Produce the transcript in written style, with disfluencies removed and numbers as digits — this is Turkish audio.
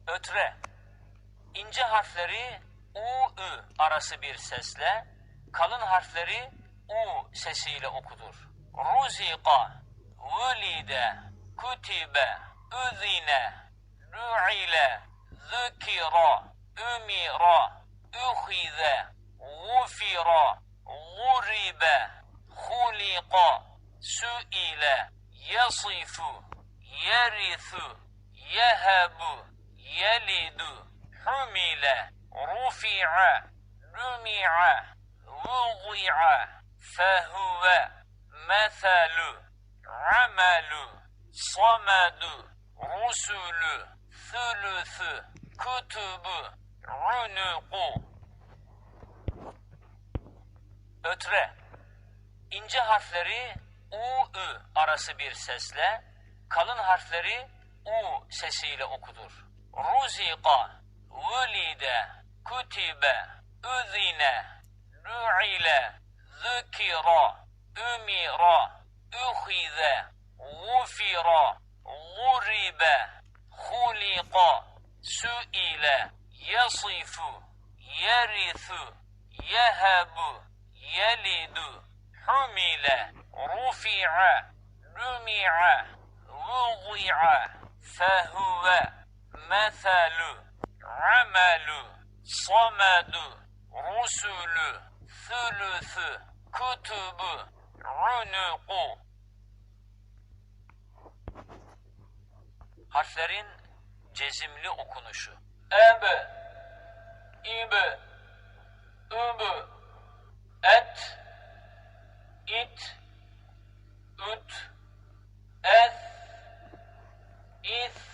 Ötre. İnce harfleri u-ü arası bir sesle, kalın harfleri u sesiyle okudur. Ruzika, vulide, kutibe, üzine, nu'ile, zükira, ümira, ühize, gufira, guribe, hulika, suile, yasifu, yerithu, yehebu, yelidu, humile, rufi'a, numi'a, vudi'a, fehuve, methalu, amalu, samadu, rusulü, thuluthü, kutubu, unuku. Ötre. İnce harfleri u-ü arası bir sesle, kalın harfleri u sesiyle okudur. Ruzika, vulide, kutibe, üzine, nu'ile, zükira, ümira, ühize, gufira, guribe, hulika, suile, yasifu, yerithu, yehebu, yelidu, humile, rufi'a, numi'a, vudi'a, fehuve, methalu, amalu, samadu, rusulü, thuluthü, kutubu, unuku. Harflerin cezimli okunuşu. Ebe, ibe, übü, et, it, üt, eth, ith,